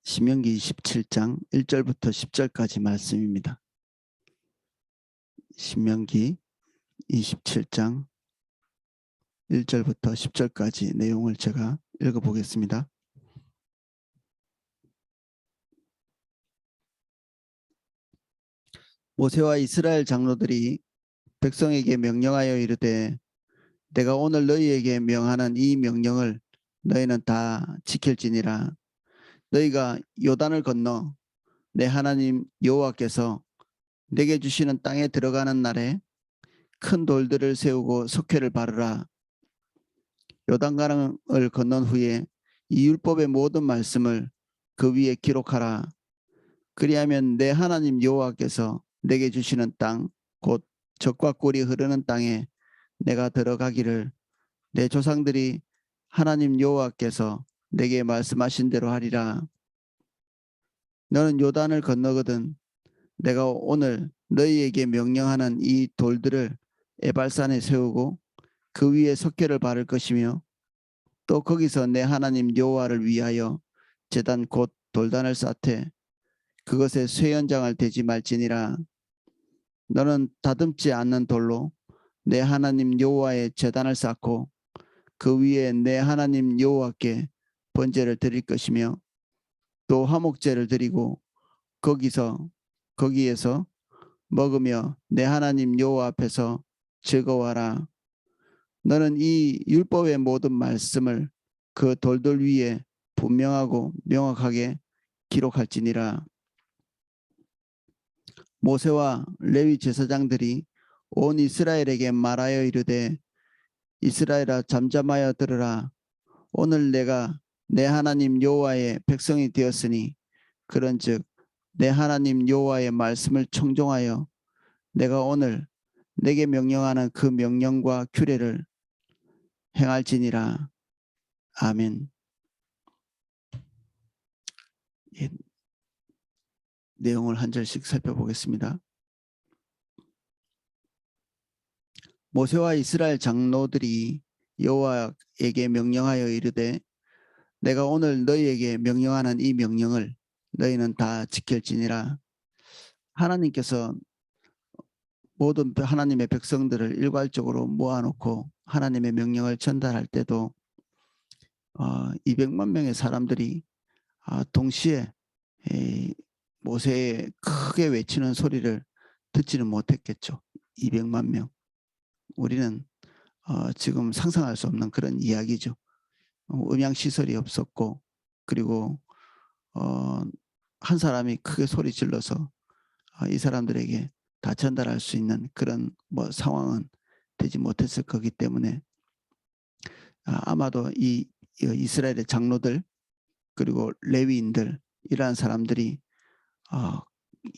신명기 27장 1절부터 10절까지 말씀입니다. 신명기 27장 1절부터 10절까지 내용을 제가 읽어보겠습니다. 모세와 이스라엘 장로들이 백성에게 명령하여 이르되 내가 오늘 너희에게 명하는 이 명령을 너희는 다 지킬지니라. 너희가 요단을 건너 내 하나님 여호와께서 내게 주시는 땅에 들어가는 날에 큰 돌들을 세우고 석회를 바르라. 요단강을 건넌 후에 이 율법의 모든 말씀을 그 위에 기록하라. 그리하면 내 하나님 여호와께서 내게 주시는 땅 곧 젖과 꿀이 흐르는 땅에 내가 들어가기를 내 조상들이 하나님 여호와께서 내게 말씀하신 대로 하리라. 너는 요단을 건너거든 내가 오늘 너희에게 명령하는 이 돌들을 에발산에 세우고 그 위에 석회를 바를 것이며 또 거기서 내 하나님 여호와를 위하여 제단 곧 돌단을 쌓되 그것에 쇠연장을 대지 말지니라. 너는 다듬지 않는 돌로 내 하나님 여호와의 제단을 쌓고 그 위에 내 하나님 여호와께 번제를 드릴 것이며 또 화목제를 드리고 거기에서 먹으며 내 하나님 여호와 앞에서 즐거워하라. 너는 이 율법의 모든 말씀을 그 돌들 위에 분명하고 명확하게 기록할지니라. 모세와 레위 제사장들이 온 이스라엘에게 말하여 이르되 이스라엘아 잠잠하여 들으라. 오늘 내가 내 하나님 여호와의 백성이 되었으니 그런즉 내 하나님 여호와의 말씀을 청종하여 내가 오늘 내게 명령하는 그 명령과 규례를 행할지니라. 아멘. 예, 내용을 한 절씩 살펴보겠습니다. 모세와 이스라엘 장로들이 여호와에게 명령하여 이르되 내가 오늘 너희에게 명령하는 이 명령을 너희는 다 지킬지니라. 하나님께서 모든 하나님의 백성들을 일괄적으로 모아놓고 하나님의 명령을 전달할 때도 200만 명의 사람들이 동시에 모세의 크게 외치는 소리를 듣지는 못했겠죠. 200만 명. 우리는 지금 상상할 수 없는 그런 이야기죠. 음향시설이 없었고 그리고 한 사람이 크게 소리 질러서 이 사람들에게 다 전달할 수 있는 그런 상황은 되지 못했을 거기 때문에 아마도 이 이스라엘의 장로들 그리고 레위인들 이러한 사람들이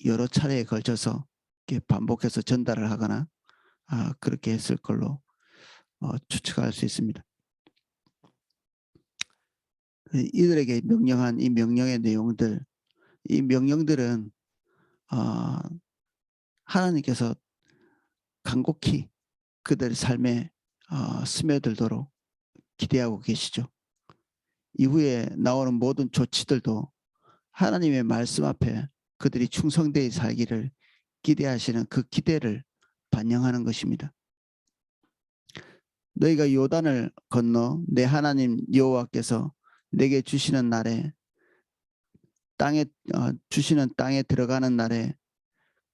여러 차례에 걸쳐서 이렇게 반복해서 전달을 하거나 그렇게 했을 걸로 추측할 수 있습니다. 이들에게 명령한 이 명령의 내용들, 이 명령들은 하나님께서 간곡히 그들의 삶에 스며들도록 기대하고 계시죠. 이후에 나오는 모든 조치들도 하나님의 말씀 앞에 그들이 충성되어 살기를 기대하시는 그 기대를 반영하는 것입니다. 너희가 요단을 건너 내 하나님 여호와께서 내게 주시는 날에 주시는 땅에 들어가는 날에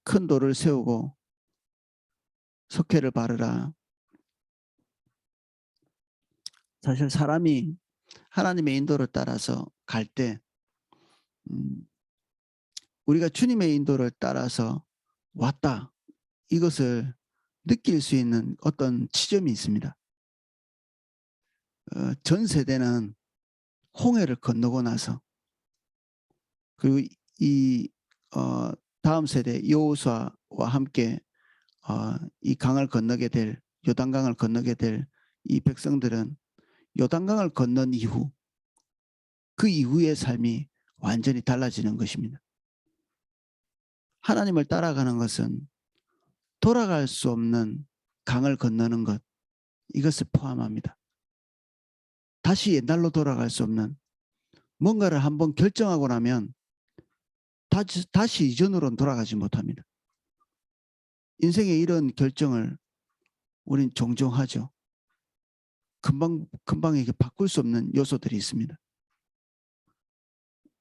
큰 돌을 세우고 석회를 바르라. 사실 사람이 하나님의 인도를 따라서 갈 때 우리가 주님의 인도를 따라서 왔다. 이것을 느낄 수 있는 어떤 지점이 있습니다. 전 세대는 홍해를 건너고 나서 그리고 이 다음 세대 여호수아와 함께 이 강을 건너게 될 요단강을 건너게 될 이 백성들은 요단강을 건넌 이후 그 이후의 삶이 완전히 달라지는 것입니다. 하나님을 따라가는 것은 돌아갈 수 없는 강을 건너는 것 이것을 포함합니다. 다시 옛날로 돌아갈 수 없는 뭔가를 한번 결정하고 나면 다시 이전으로는 돌아가지 못합니다. 인생의 이런 결정을 우린 종종 하죠. 금방 이게 바꿀 수 없는 요소들이 있습니다.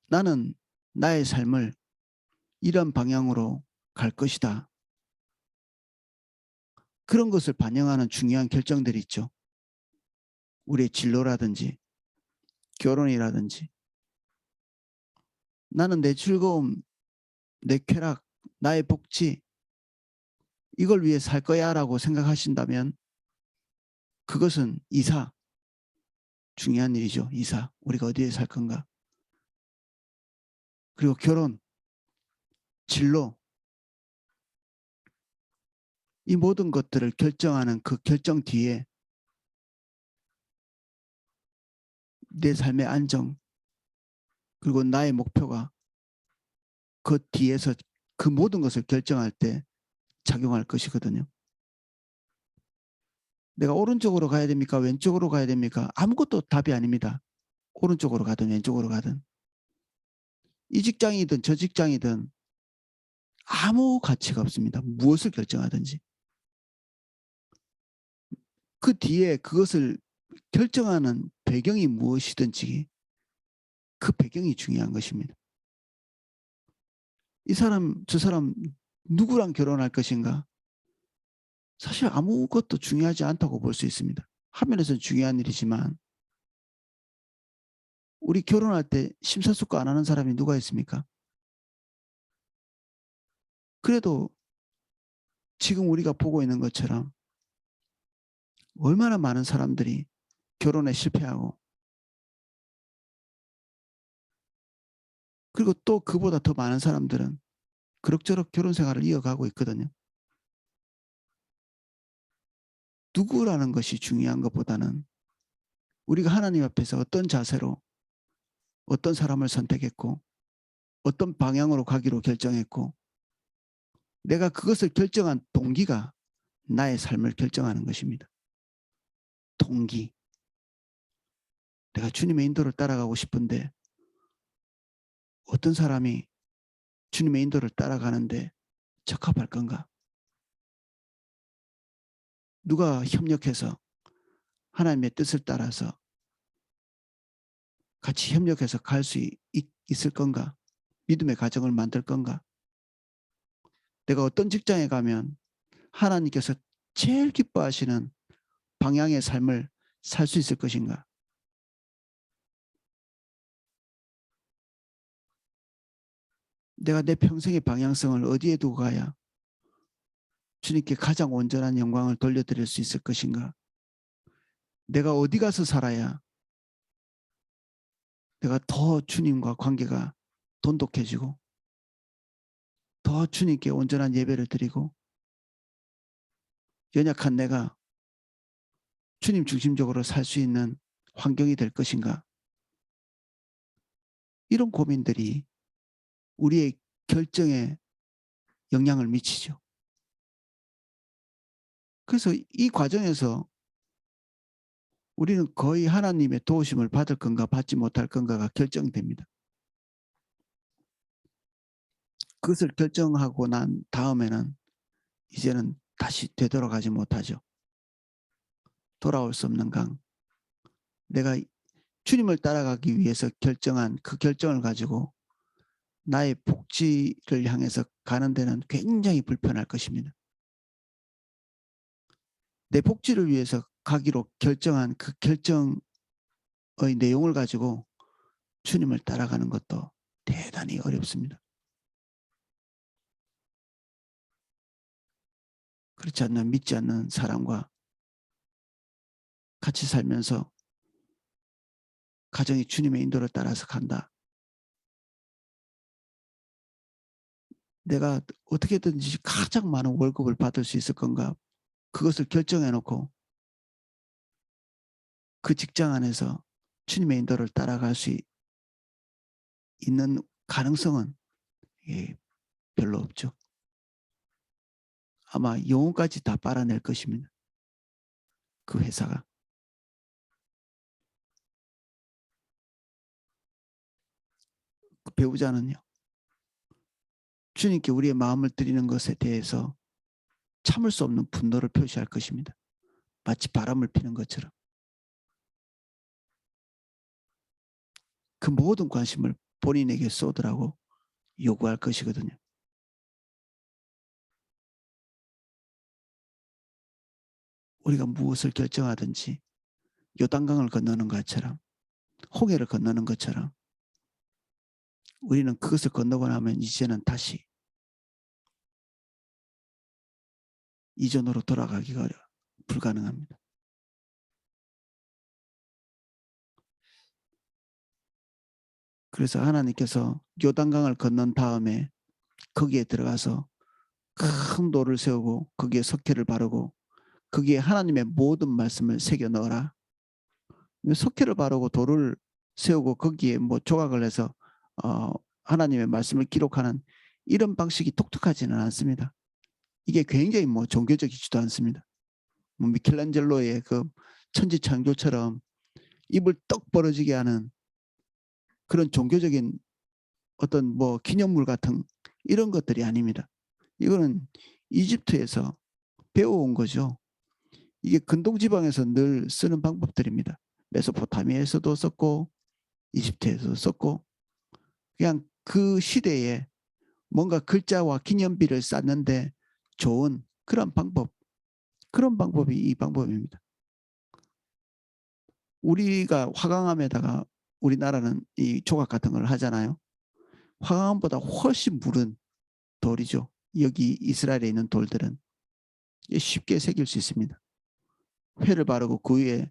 나는 나의 삶을 이런 방향으로 갈 것이다. 그런 것을 반영하는 중요한 결정들이 있죠. 우리의 진로라든지 결혼이라든지. 나는 내 즐거움, 내 쾌락, 나의 복지 이걸 위해 살 거야라고 생각하신다면 그것은 이사, 중요한 일이죠. 이사, 우리가 어디에 살 건가. 그리고 결혼, 진로, 이 모든 것들을 결정하는 그 결정 뒤에 내 삶의 안정 그리고 나의 목표가 그 뒤에서 그 모든 것을 결정할 때 작용할 것이거든요. 내가 오른쪽으로 가야 됩니까? 왼쪽으로 가야 됩니까? 아무것도 답이 아닙니다. 오른쪽으로 가든 왼쪽으로 가든. 이 직장이든 저 직장이든 아무 가치가 없습니다. 무엇을 결정하든지. 그 뒤에 그것을 결정하는 배경이 무엇이든지 그 배경이 중요한 것입니다. 이 사람, 저 사람 누구랑 결혼할 것인가? 사실 아무것도 중요하지 않다고 볼 수 있습니다. 한면에서는 중요한 일이지만 우리 결혼할 때 심사숙고 안 하는 사람이 누가 있습니까? 그래도 지금 우리가 보고 있는 것처럼 얼마나 많은 사람들이 결혼에 실패하고 그리고 또 그보다 더 많은 사람들은 그럭저럭 결혼 생활을 이어가고 있거든요. 누구라는 것이 중요한 것보다는 우리가 하나님 앞에서 어떤 자세로 어떤 사람을 선택했고 어떤 방향으로 가기로 결정했고 내가 그것을 결정한 동기가 나의 삶을 결정하는 것입니다. 동기. 내가 주님의 인도를 따라가고 싶은데 어떤 사람이 주님의 인도를 따라가는데 적합할 건가? 누가 협력해서 하나님의 뜻을 따라서 같이 협력해서 갈 수 있을 건가? 믿음의 가정을 만들 건가? 내가 어떤 직장에 가면 하나님께서 제일 기뻐하시는 방향의 삶을 살 수 있을 것인가? 내가 내 평생의 방향성을 어디에 두고 가야 주님께 가장 온전한 영광을 돌려드릴 수 있을 것인가? 내가 어디 가서 살아야 내가 더 주님과 관계가 돈독해지고 더 주님께 온전한 예배를 드리고 연약한 내가 주님 중심적으로 살 수 있는 환경이 될 것인가? 이런 고민들이 우리의 결정에 영향을 미치죠. 그래서 이 과정에서 우리는 거의 하나님의 도우심을 받을 건가 받지 못할 건가가 결정됩니다. 그것을 결정하고 난 다음에는 이제는 다시 되돌아가지 못하죠. 돌아올 수 없는 강. 내가 주님을 따라가기 위해서 결정한 그 결정을 가지고 나의 복지를 향해서 가는 데는 굉장히 불편할 것입니다. 내 복지를 위해서 가기로 결정한 그 결정의 내용을 가지고 주님을 따라가는 것도 대단히 어렵습니다. 그렇지 않는 믿지 않는 사람과 같이 살면서 가정이 주님의 인도를 따라서 간다. 내가 어떻게든지 가장 많은 월급을 받을 수 있을 건가? 그것을 결정해 놓고 그 직장 안에서 주님의 인도를 따라갈 수 있는 가능성은 별로 없죠. 아마 영혼까지 다 빨아낼 것입니다. 그 회사가. 배우자는요. 주님께 우리의 마음을 드리는 것에 대해서 참을 수 없는 분노를 표시할 것입니다. 마치 바람을 피는 것처럼. 그 모든 관심을 본인에게 쏟으라고 요구할 것이거든요. 우리가 무엇을 결정하든지 요단강을 건너는 것처럼, 홍해를 건너는 것처럼 우리는 그것을 건너고 나면 이제는 다시 이전으로 돌아가기가 불가능합니다. 그래서 하나님께서 요단강을 건넌 다음에 거기에 들어가서 큰 돌을 세우고 거기에 석회를 바르고 거기에 하나님의 모든 말씀을 새겨 넣어라. 석회를 바르고 돌을 세우고 거기에 뭐 조각을 해서 하나님의 말씀을 기록하는 이런 방식이 독특하지는 않습니다. 이게 굉장히 뭐 종교적이지도 않습니다. 뭐 미켈란젤로의 그 천지창조처럼 입을 떡 벌어지게 하는 그런 종교적인 어떤 뭐 기념물 같은 이런 것들이 아닙니다. 이거는 이집트에서 배워온 거죠. 이게 근동지방에서 늘 쓰는 방법들입니다. 메소포타미아에서도 썼고 이집트에서도 썼고 그냥 그 시대에 뭔가 글자와 기념비를 쌓는데 좋은 그런 방법이 이 방법입니다. 우리가 화강암에다가 우리나라는 이 조각 같은 걸 하잖아요. 화강암보다 훨씬 무른 돌이죠. 여기 이스라엘에 있는 돌들은 쉽게 새길 수 있습니다. 회를 바르고 그 위에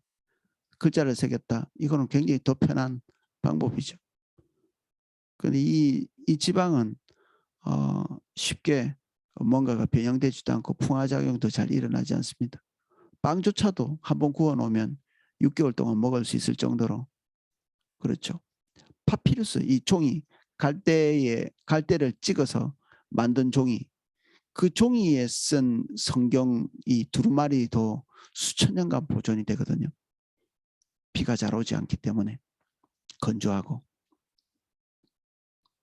글자를 새겼다. 이거는 굉장히 더 편한 방법이죠. 그런데 이 지방은 쉽게 뭔가가 변형되지도 않고 풍화작용도 잘 일어나지 않습니다. 빵조차도 한번 구워놓으면 6개월 동안 먹을 수 있을 정도로 그렇죠. 파피루스 이 종이 갈대를 찍어서 만든 종이 그 종이에 쓴 성경 이 두루마리도 수천 년간 보존이 되거든요. 비가 잘 오지 않기 때문에 건조하고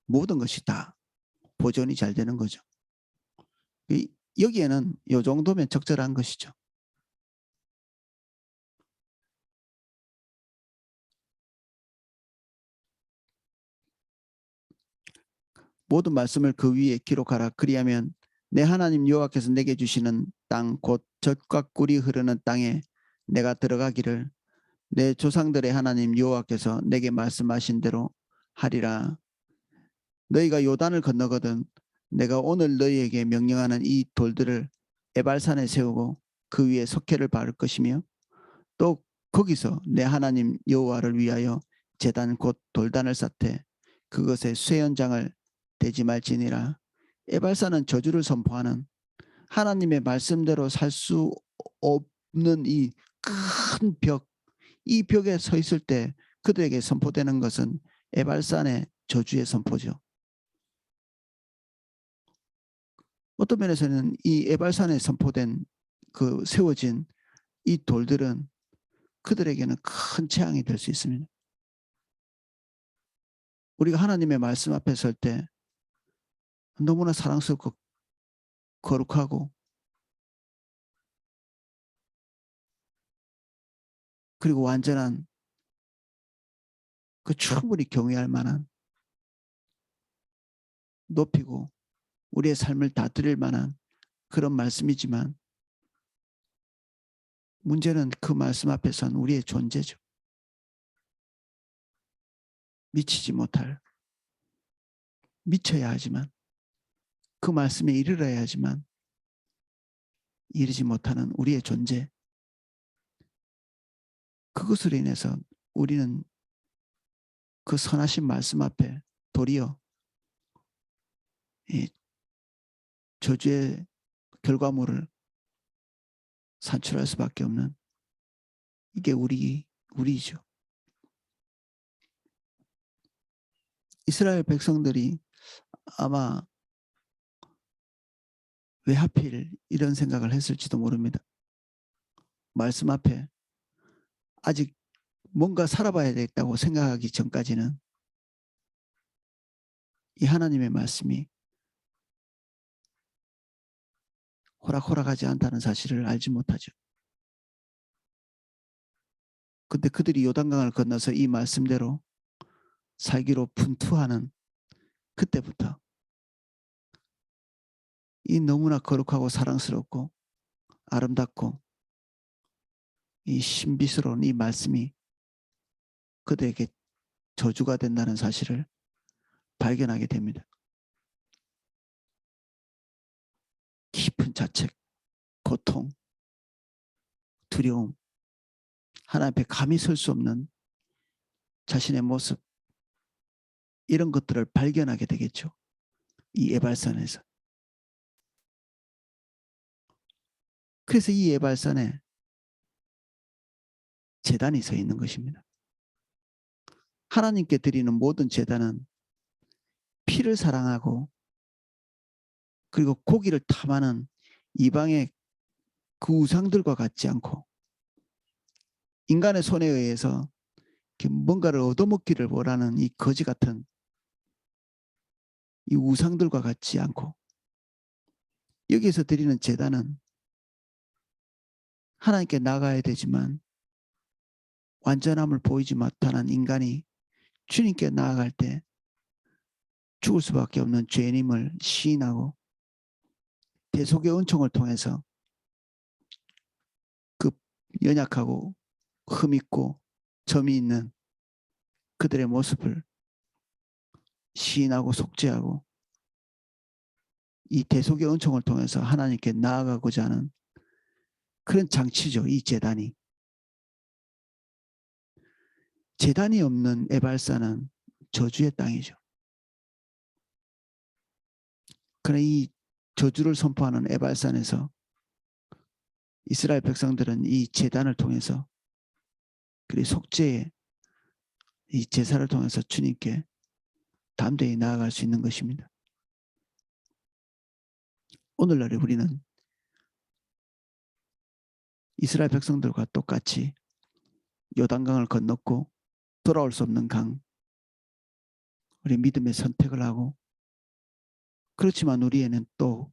모든 것이 다 보존이 잘 되는 거죠. 여기에는 이 정도면 적절한 것이죠. 모든 말씀을 그 위에 기록하라. 그리하면 내 하나님 여호와께서 내게 주시는 땅 곧 젖과 꿀이 흐르는 땅에 내가 들어가기를 내 조상들의 하나님 여호와께서 내게 말씀하신 대로 하리라. 너희가 요단을 건너거든 내가 오늘 너희에게 명령하는 이 돌들을 에발산에 세우고 그 위에 석회를 바를 것이며 또 거기서 내 하나님 여호와를 위하여 제단 곧 돌단을 쌓되 그것에 쇠연장을 대지 말지니라. 에발산은 저주를 선포하는 하나님의 말씀대로 살 수 없는 이 큰 벽, 이 벽에 서 있을 때 그들에게 선포되는 것은 에발산의 저주의 선포죠. 어떤 면에서는 이 에발산에 선포된 그 세워진 이 돌들은 그들에게는 큰 재앙이 될 수 있습니다. 우리가 하나님의 말씀 앞에 설 때 너무나 사랑스럽고 거룩하고 그리고 완전한 그 충분히 경외할 만한 높이고 우리의 삶을 다 드릴 만한 그런 말씀이지만 문제는 그 말씀 앞에 선 우리의 존재죠. 미치지 못할 미쳐야 하지만 그 말씀에 이르러야 하지만 이르지 못하는 우리의 존재 그것으로 인해서 우리는 그 선하신 말씀 앞에 도리어 이 저주의 결과물을 산출할 수밖에 없는 이게 우리죠. 이스라엘 백성들이 아마 왜 하필 이런 생각을 했을지도 모릅니다. 말씀 앞에 아직 뭔가 살아봐야 되겠다고 생각하기 전까지는 이 하나님의 말씀이 호락호락하지 않다는 사실을 알지 못하죠. 근데 그들이 요단강을 건너서 이 말씀대로 살기로 분투하는 그때부터 이 너무나 거룩하고 사랑스럽고 아름답고 이 신비스러운 이 말씀이 그들에게 저주가 된다는 사실을 발견하게 됩니다. 깊은 자책, 고통, 두려움, 하나님 앞에 감히 설 수 없는 자신의 모습, 이런 것들을 발견하게 되겠죠. 이 에발산에서. 그래서 이 에발산에 제단이 서 있는 것입니다. 하나님께 드리는 모든 제단은 피를 사랑하고 그리고 고기를 탐하는 이방의 그 우상들과 같지 않고 인간의 손에 의해서 뭔가를 얻어먹기를 원하는 이 거지 같은 이 우상들과 같지 않고 여기에서 드리는 제단은 하나님께 나가야 되지만 완전함을 보이지 못하는 인간이 주님께 나아갈 때 죽을 수밖에 없는 죄인임을 시인하고 대속의 은총을 통해서 그 연약하고 흠있고 점이 있는 그들의 모습을 시인하고 속죄하고 이 대속의 은총을 통해서 하나님께 나아가고자 하는 그런 장치죠. 이 제단이. 제단이 없는 에발산은 저주의 땅이죠. 그러나 이 저주를 선포하는 에발산에서 이스라엘 백성들은 이 제단을 통해서 그리고 속죄의 이 제사를 통해서 주님께 담대히 나아갈 수 있는 것입니다. 오늘날 우리는 이스라엘 백성들과 똑같이 요단강을 건넜고 돌아올 수 없는 강, 우리 믿음의 선택을 하고 그렇지만 우리에는 또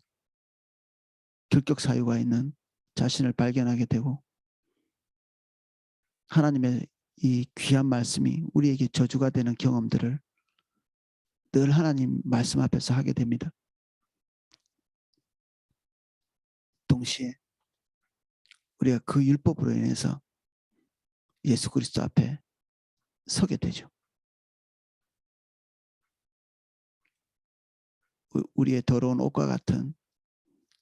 결격 사유가 있는 자신을 발견하게 되고 하나님의 이 귀한 말씀이 우리에게 저주가 되는 경험들을 늘 하나님 말씀 앞에서 하게 됩니다. 동시에 우리가 그 율법으로 인해서 예수 그리스도 앞에 서게 되죠. 우리의 더러운 옷과 같은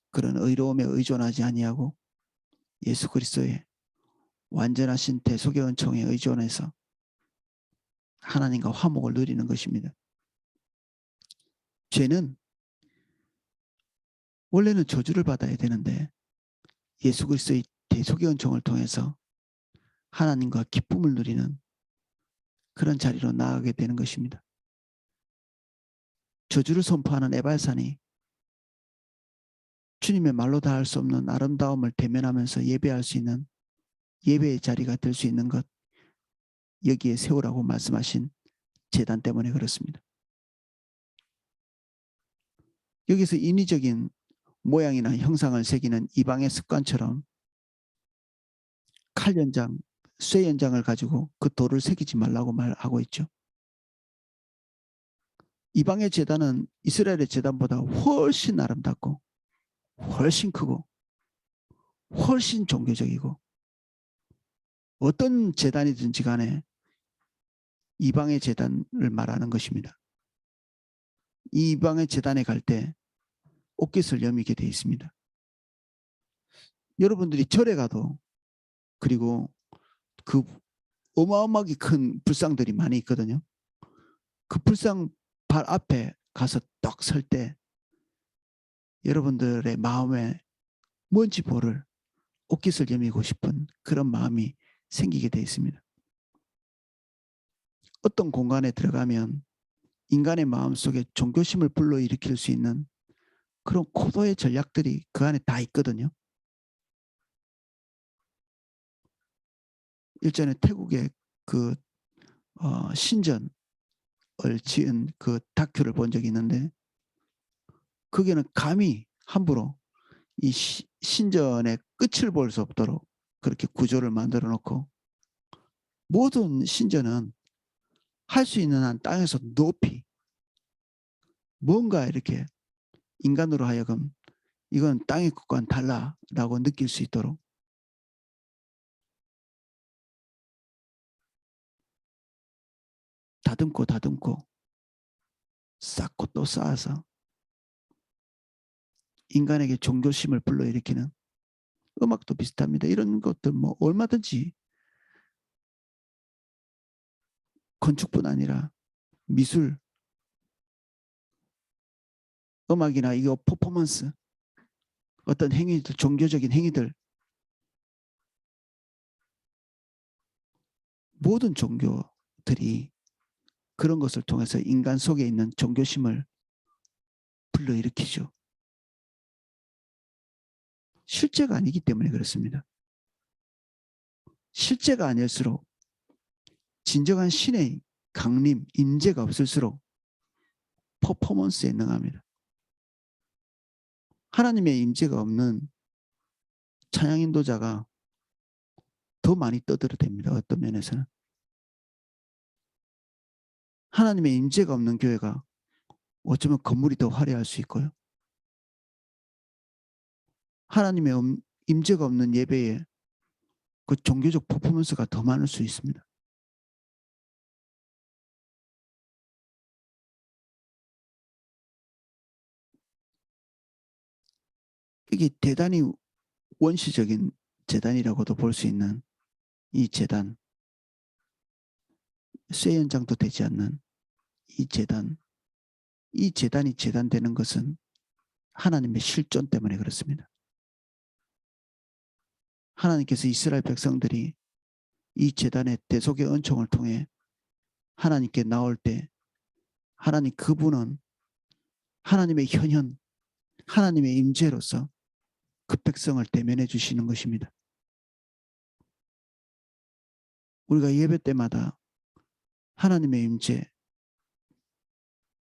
그런 의로움에 의존하지 아니하고 예수 그리스도의 완전하신 대속의 은총에 의존해서 하나님과 화목을 누리는 것입니다. 죄는 원래는 저주를 받아야 되는데 예수 그리스도의 대속의 은총을 통해서 하나님과 기쁨을 누리는 그런 자리로 나아가게 되는 것입니다. 저주를 선포하는 에발산이 주님의 말로 다 할 수 없는 아름다움을 대면하면서 예배할 수 있는 예배의 자리가 될 수 있는 것, 여기에 세우라고 말씀하신 제단 때문에 그렇습니다. 여기서 인위적인 모양이나 형상을 새기는 이방의 습관처럼 칼 연장, 쇠 연장을 가지고 그 돌을 새기지 말라고 말하고 있죠. 이방의 제단은 이스라엘의 제단보다 훨씬 아름답고 훨씬 크고 훨씬 종교적이고 어떤 제단이든지 간에 이방의 제단을 말하는 것입니다. 이방의 제단에 갈 때 옷깃을 여미게 되어 있습니다. 여러분들이 절에 가도 그리고 그 어마어마하게 큰 불상들이 많이 있거든요. 그 불상 발 앞에 가서 떡 설 때 여러분들의 마음에 뭔지 모를 옷깃을 여미고 싶은 그런 마음이 생기게 되어 있습니다. 어떤 공간에 들어가면 인간의 마음속에 종교심을 불러일으킬 수 있는 그런 고도의 전략들이 그 안에 다 있거든요. 일전에 태국의 그 신전 지은 그 다큐를 본 적이 있는데 거기는 감히 함부로 이 신전의 끝을 볼 수 없도록 그렇게 구조를 만들어 놓고 모든 신전은 할 수 있는 한 땅에서 높이 뭔가 이렇게 인간으로 하여금 이건 땅의 것과는 달라라고 느낄 수 있도록 다듬고 쌓고 또 쌓아서 인간에게 종교심을 불러일으키는 음악도 비슷합니다. 이런 것들 뭐 얼마든지 건축뿐 아니라 미술, 음악이나 이거 퍼포먼스, 어떤 행위들, 종교적인 행위들 모든 종교들이 그런 것을 통해서 인간 속에 있는 종교심을 불러일으키죠. 실제가 아니기 때문에 그렇습니다. 실제가 아닐수록 진정한 신의 강림, 임재가 없을수록 퍼포먼스에 능합니다. 하나님의 임재가 없는 찬양 인도자가 더 많이 떠들어댑니다. 어떤 면에서는. 하나님의 임재가 없는 교회가 어쩌면 건물이 더 화려할 수 있고요. 하나님의 임재가 없는 예배에 그 종교적 퍼포먼스가 더 많을 수 있습니다. 이게 대단히 원시적인 재단이라고도 볼 수 있는 이 재단, 쇠 연장도 되지 않는 이 재단, 이 재단이 재단되는 것은 하나님의 실존 때문에 그렇습니다. 하나님께서 이스라엘 백성들이 이 재단의 대속의 은총을 통해 하나님께 나올 때 하나님 그분은 하나님의 현현, 하나님의 임재로서 그 백성을 대면해 주시는 것입니다. 우리가 예배 때마다 하나님의 임재,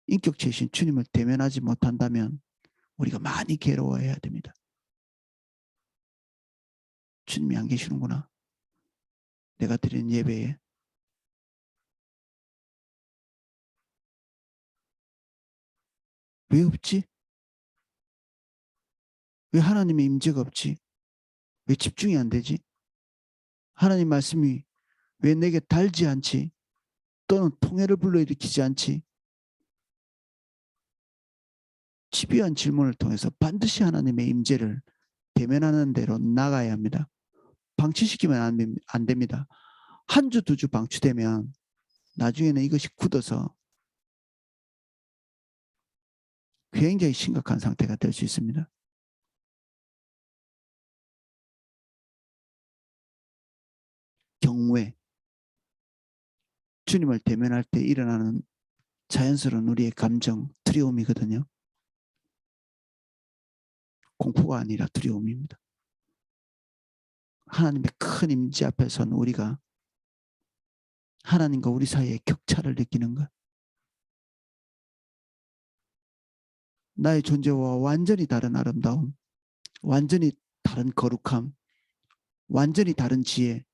인격체이신 주님을 대면하지 못한다면 우리가 많이 괴로워해야 됩니다. 주님이 안 계시는구나. 내가 드리는 예배에 왜 없지? 왜 하나님의 임재가 없지? 왜 집중이 안 되지? 하나님 말씀이 왜 내게 달지 않지? 또는 통해를 불러일으키지 않지? 집요한 질문을 통해서 반드시 하나님의 임재를 대면하는 대로 나가야 합니다. 방치시키면 안 됩니다. 한 주, 두 주 방치되면 나중에는 이것이 굳어서 굉장히 심각한 상태가 될 수 있습니다. 경외, 주님을 대면할 때 일어나는 자연스러운 우리의 감정, 두려움이거든요. 공포가 아니라 두려움입니다. 하나님의 큰 임재 앞에 선 우리가 하나님과 우리 사이의 격차를 느끼는 것. 나의 존재와 완전히 다른 아름다움, 완전히 다른 거룩함, 완전히 다른 지혜,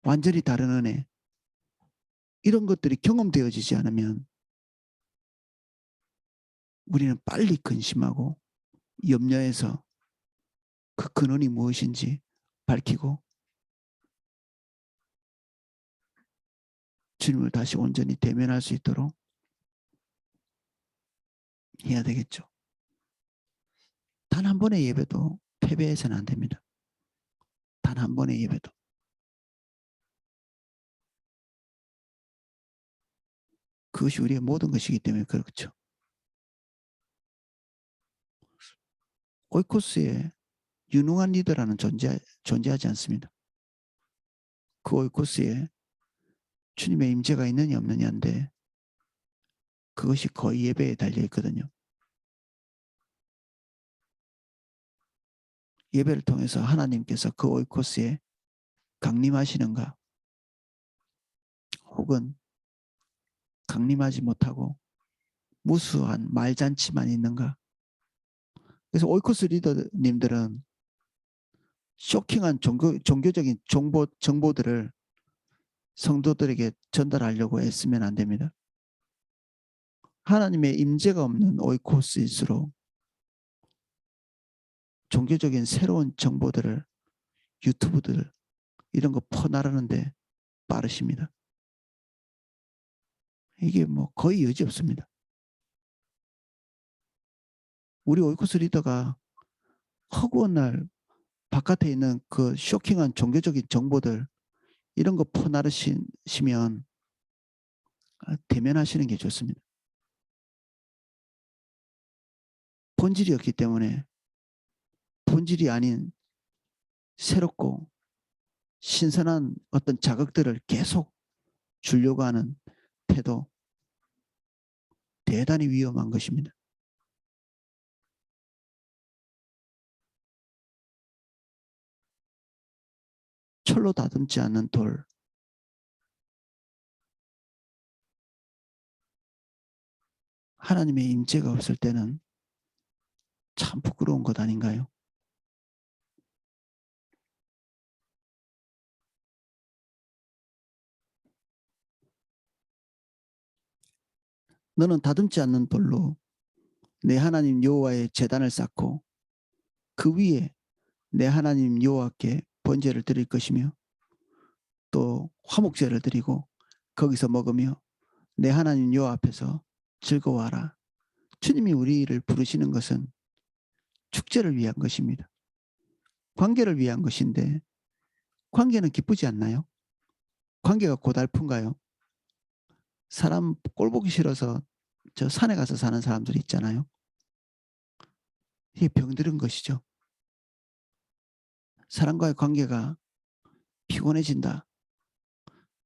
완전히 다른 은혜, 이런 것들이 경험되어지지 않으면 우리는 빨리 근심하고 염려해서 그 근원이 무엇인지 밝히고 주님을 다시 온전히 대면할 수 있도록 해야 되겠죠. 단 한 번의 예배도 패배해서는 안 됩니다. 단 한 번의 예배도. 그것이 우리의 모든 것이기 때문에 그렇죠. 오이코스에 유능한 리더라는 존재하지 않습니다. 그 오이코스에 주님의 임재가 있느냐 없느냐인데 그것이 거의 예배에 달려 있거든요. 예배를 통해서 하나님께서 그 오이코스에 강림하시는가 혹은 강림하지 못하고 무수한 말잔치만 있는가? 그래서 오이코스 리더님들은 쇼킹한 종교적인 정보들을 성도들에게 전달하려고 애쓰면 안 됩니다. 하나님의 임재가 없는 오이코스일수록 종교적인 새로운 정보들을 유튜브들 이런 거 퍼나르는데 빠르십니다. 이게 뭐 거의 여지 없습니다. 우리 오이코스 리더가 허구한 날 바깥에 있는 그 쇼킹한 종교적인 정보들 이런 거 퍼나르시면 대면하시는 게 좋습니다. 본질이었기 때문에 본질이 아닌 새롭고 신선한 어떤 자극들을 계속 주려고 하는 태도 대단히 위험한 것입니다. 철로 다듬지 않는 돌. 하나님의 임재가 없을 때는 참 부끄러운 것 아닌가요? 너는 다듬지 않는 돌로 내 하나님 여호와의 제단을 쌓고 그 위에 내 하나님 여호와께 번제를 드릴 것이며 또 화목제를 드리고 거기서 먹으며 내 하나님 여호와 앞에서 즐거워하라. 주님이 우리를 부르시는 것은 축제를 위한 것입니다. 관계를 위한 것인데 관계는 기쁘지 않나요? 관계가 고달픈가요? 사람 꼴 보기 싫어서 저 산에 가서 사는 사람들이 있잖아요. 이게 병들은 것이죠. 사람과의 관계가 피곤해진다.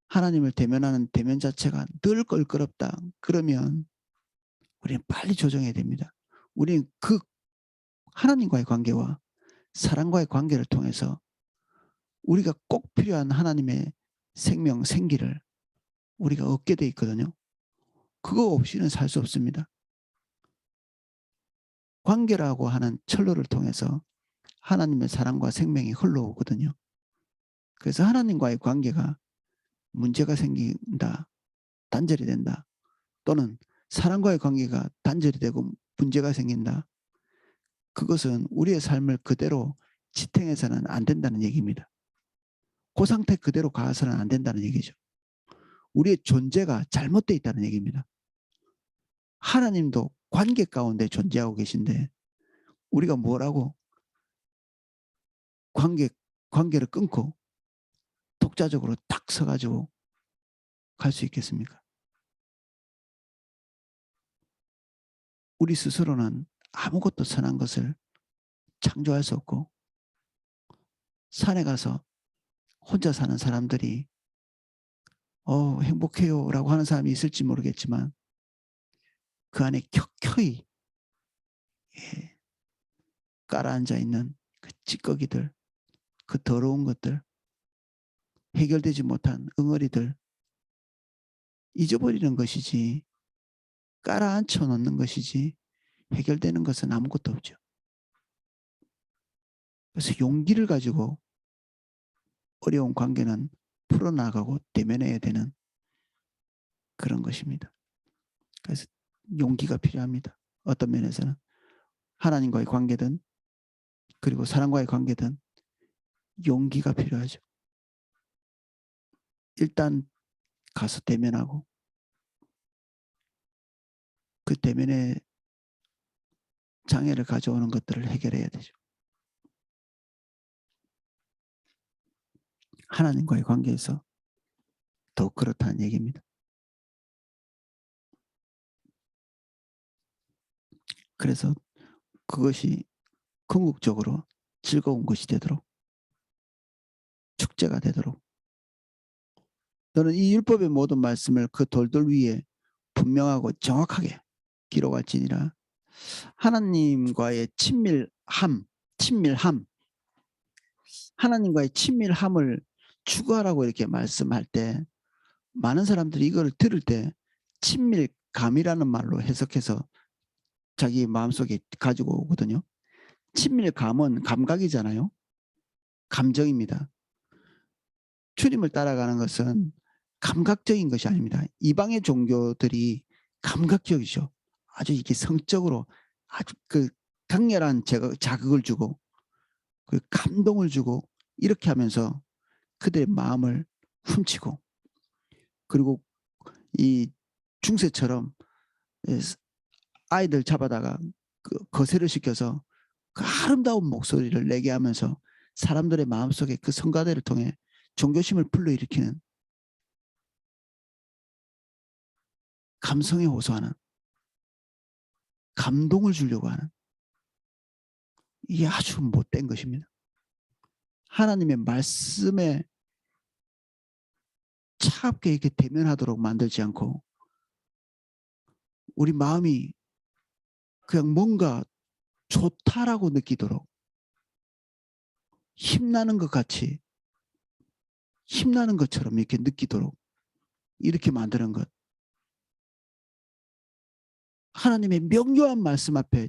하나님을 대면하는 대면 자체가 늘 껄끄럽다. 그러면 우리는 빨리 조정해야 됩니다. 우리는 그 하나님과의 관계와 사람과의 관계를 통해서 우리가 꼭 필요한 하나님의 생명, 생기를 우리가 얻게 돼 있거든요. 그거 없이는 살 수 없습니다. 관계라고 하는 철로를 통해서 하나님의 사랑과 생명이 흘러오거든요. 그래서 하나님과의 관계가 문제가 생긴다, 단절이 된다, 또는 사람과의 관계가 단절이 되고 문제가 생긴다. 그것은 우리의 삶을 그대로 지탱해서는 안 된다는 얘기입니다. 그 상태 그대로 가서는 안 된다는 얘기죠. 우리의 존재가 잘못되어 있다는 얘기입니다. 하나님도 관계 가운데 존재하고 계신데 우리가 뭐라고 관계를 끊고 독자적으로 딱 서가지고 갈 수 있겠습니까? 우리 스스로는 아무것도 선한 것을 창조할 수 없고 산에 가서 혼자 사는 사람들이 행복해요 라고 하는 사람이 있을지 모르겠지만 그 안에 켜켜이 깔아앉아 있는 그 찌꺼기들, 그 더러운 것들, 해결되지 못한 응어리들 잊어버리는 것이지 깔아앉혀 놓는 것이지 해결되는 것은 아무것도 없죠. 그래서 용기를 가지고 어려운 관계는 풀어나가고 대면해야 되는 그런 것입니다. 그래서 용기가 필요합니다. 어떤 면에서는 하나님과의 관계든 그리고 사람과의 관계든 용기가 필요하죠. 일단 가서 대면하고 그 대면에 장애를 가져오는 것들을 해결해야 되죠. 하나님과의 관계에서 더욱 그렇다는 얘기입니다. 그래서 그것이 궁극적으로 즐거운 것이 되도록 축제가 되도록 너는 이 율법의 모든 말씀을 그 돌들 위에 분명하고 정확하게 기록할지니라. 하나님과의 친밀함, 하나님과의 친밀함을 추구하라고 이렇게 말씀할 때 많은 사람들이 이걸 들을 때 친밀감이라는 말로 해석해서 자기 마음속에 가지고 오거든요. 친밀감은 감각이잖아요. 감정입니다. 주님을 따라가는 것은 감각적인 것이 아닙니다. 이방의 종교들이 감각적이죠. 아주 이게 성적으로 아주 그 강렬한 자극을 주고 그 감동을 주고 이렇게 하면서 그들의 마음을 훔치고, 그리고 이 중세처럼 아이들 잡아다가 거세를 시켜서 그 아름다운 목소리를 내게 하면서 사람들의 마음속에 그 성가대를 통해 종교심을 불러일으키는, 감성에 호소하는, 감동을 주려고 하는, 이게 아주 못된 것입니다. 하나님의 말씀에 차갑게 이렇게 대면하도록 만들지 않고 우리 마음이 그냥 뭔가 좋다라고 느끼도록, 힘나는 것 같이, 힘나는 것처럼 이렇게 느끼도록 이렇게 만드는 것. 하나님의 명료한 말씀 앞에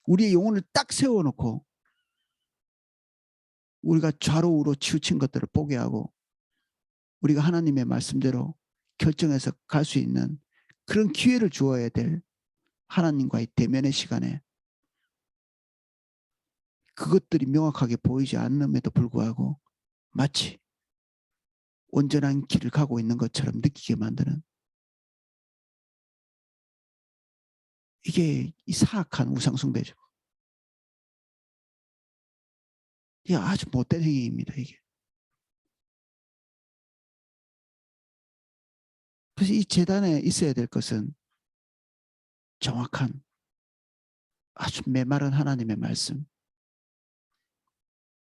우리의 영혼을 딱 세워놓고 우리가 좌로 우로 치우친 것들을 보게 하고 우리가 하나님의 말씀대로 결정해서 갈 수 있는 그런 기회를 주어야 될 하나님과의 대면의 시간에 그것들이 명확하게 보이지 않음에도 불구하고 마치 온전한 길을 가고 있는 것처럼 느끼게 만드는, 이게 이 사악한 우상숭배죠. 이게 아주 못된 행위입니다. 이게. 그래서 이 재단에 있어야 될 것은 정확한, 아주 메마른 하나님의 말씀,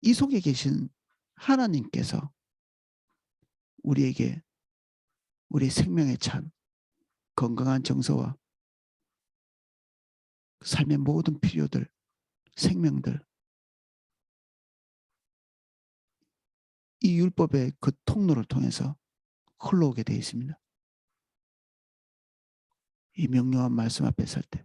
이 속에 계신 하나님께서 우리에게 우리 생명에 찬 건강한 정서와 삶의 모든 필요들, 생명들, 이 율법의 그 통로를 통해서 흘러오게 되어 있습니다. 이 명료한 말씀 앞에 설 때.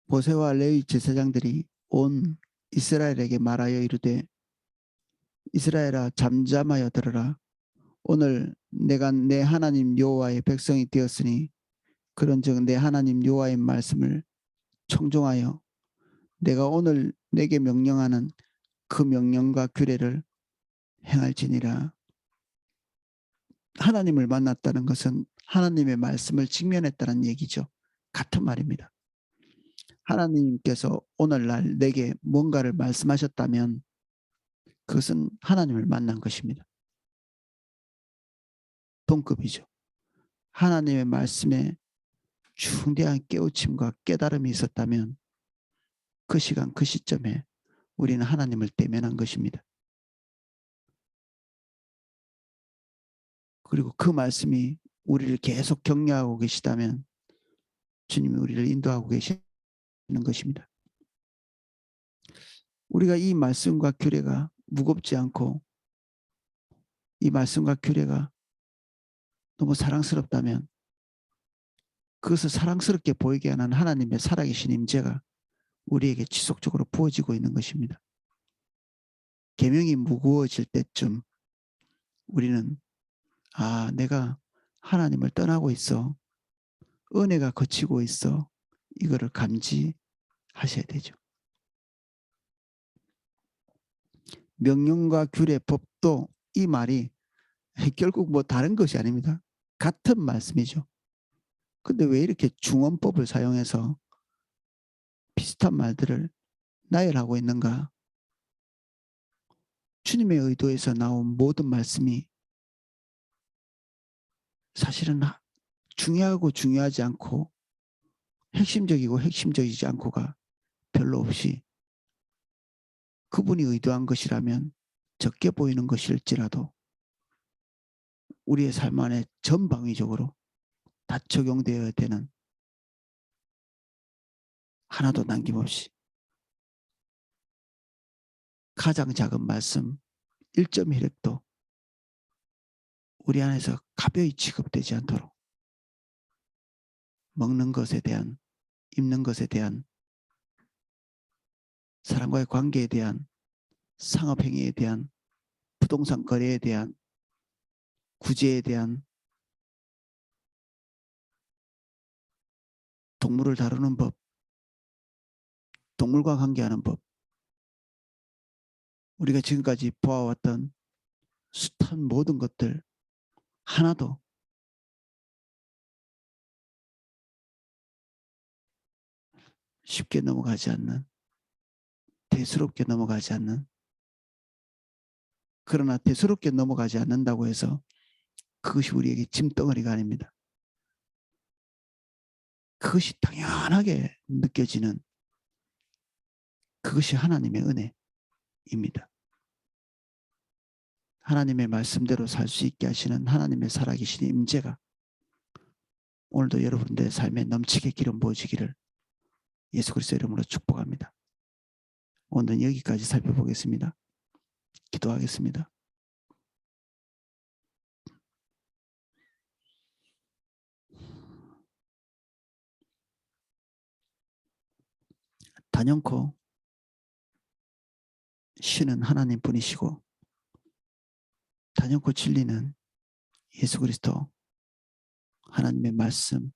모세와 레위 제사장들이 온 이스라엘에게 말하여 이르되, 이스라엘아 잠잠하여 들으라. 오늘 내가 내 하나님 여호와의 백성이 되었으니 그런즉 내 하나님 여호와의 말씀을 청종하여 내가 오늘 내게 명령하는 그 명령과 규례를 행할지니라. 하나님을 만났다는 것은 하나님의 말씀을 직면했다는 얘기죠. 같은 말입니다. 하나님께서 오늘날 내게 뭔가를 말씀하셨다면 그것은 하나님을 만난 것입니다. 동급이죠. 하나님의 말씀에 중대한 깨우침과 깨달음이 있었다면 그 시간 그 시점에 우리는 하나님을 대면한 것입니다. 그리고 그 말씀이 우리를 계속 격려하고 계시다면 주님이 우리를 인도하고 계시는 것입니다. 우리가 이 말씀과 규례가 무겁지 않고 이 말씀과 규례가 너무 사랑스럽다면 그것을 사랑스럽게 보이게 하는 하나님의 살아계신 임재가 우리에게 지속적으로 부어지고 있는 것입니다. 계명이 무거워질 때쯤 우리는 내가 하나님을 떠나고 있어. 은혜가 거치고 있어. 이거를 감지하셔야 되죠. 명령과 규례, 법도 이 말이 결국 뭐 다른 것이 아닙니다. 같은 말씀이죠. 근데 왜 이렇게 중언법을 사용해서 비슷한 말들을 나열하고 있는가? 주님의 의도에서 나온 모든 말씀이 사실은 중요하고 중요하지 않고 핵심적이고 핵심적이지 않고가 별로 없이 그분이 의도한 것이라면 적게 보이는 것일지라도 우리의 삶 안에 전방위적으로 다 적용되어야 되는, 하나도 남김없이 가장 작은 말씀 1.1획도 우리 안에서 가벼이 취급되지 않도록 먹는 것에 대한, 입는 것에 대한, 사람과의 관계에 대한, 상업행위에 대한, 부동산 거래에 대한, 구제에 대한, 동물을 다루는 법, 동물과 관계하는 법, 우리가 지금까지 보아왔던 숱한 모든 것들 하나도 쉽게 넘어가지 않는, 대수롭게 넘어가지 않는, 그러나 대수롭게 넘어가지 않는다고 해서 그것이 우리에게 짐덩어리가 아닙니다. 그것이 당연하게 느껴지는 그것이 하나님의 은혜입니다. 하나님의 말씀대로 살 수 있게 하시는 하나님의 살아계신 임재가 오늘도 여러분들의 삶에 넘치게 기름 부어지기를 예수 그리스도 이름으로 축복합니다. 오늘은 여기까지 살펴보겠습니다. 기도하겠습니다. 단연코 신은 하나님 분이시고 단연코 진리는 예수 그리스도 하나님의 말씀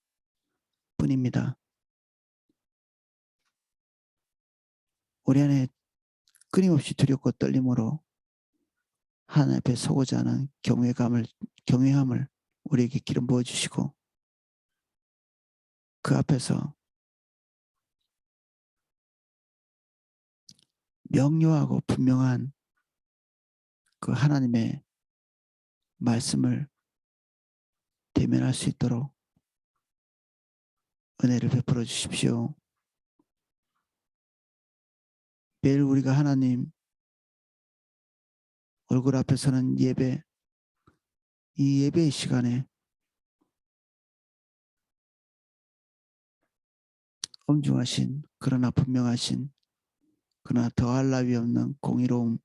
뿐입니다. 우리 안에 끊임없이 두렵고 떨림으로 하나님 앞에 서고자 하는 경외함을 우리에게 기름 부어주시고 그 앞에서 명료하고 분명한 그 하나님의 말씀을 대면할 수 있도록 은혜를 베풀어 주십시오. 매일 우리가 하나님 얼굴 앞에 서는 예배, 이 예배의 시간에 엄중하신 그러나 분명하신 그러나 더할 나위 없는 공의로움,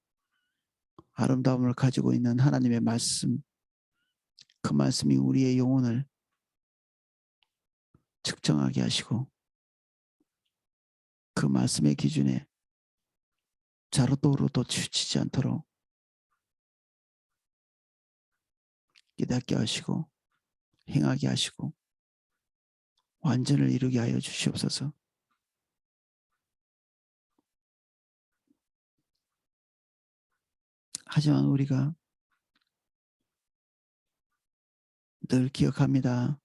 아름다움을 가지고 있는 하나님의 말씀, 그 말씀이 우리의 영혼을 측정하게 하시고 그 말씀의 기준에 자로도로도 치우치지 않도록 깨닫게 하시고 행하게 하시고 완전을 이루게 하여 주시옵소서. 하지만 우리가 늘 기억합니다.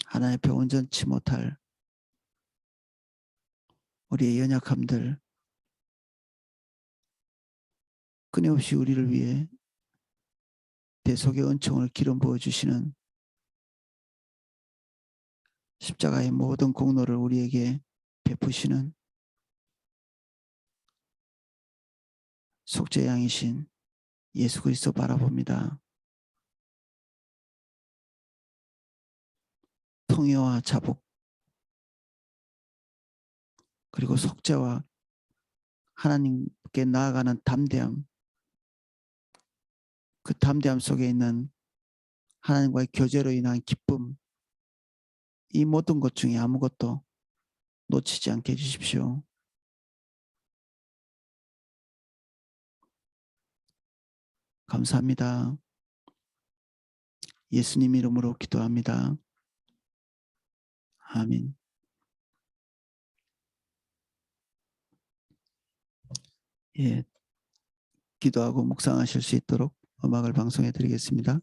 하나님 앞에 온전치 못할 우리의 연약함들, 끊임없이 우리를 위해 대속의 은총을 기름 부어주시는 십자가의 모든 공로를 우리에게 베푸시는 속죄양이신 예수 그리스도 바라봅니다. 통회와 자복 그리고 속죄와 하나님께 나아가는 담대함, 그 담대함 속에 있는 하나님과의 교제로 인한 기쁨, 이 모든 것 중에 아무것도 놓치지 않게 해주십시오. 감사합니다. 예수님 이름으로 기도합니다. 아멘. 예, 기도하고 묵상하실 수 있도록 음악을 방송해 드리겠습니다.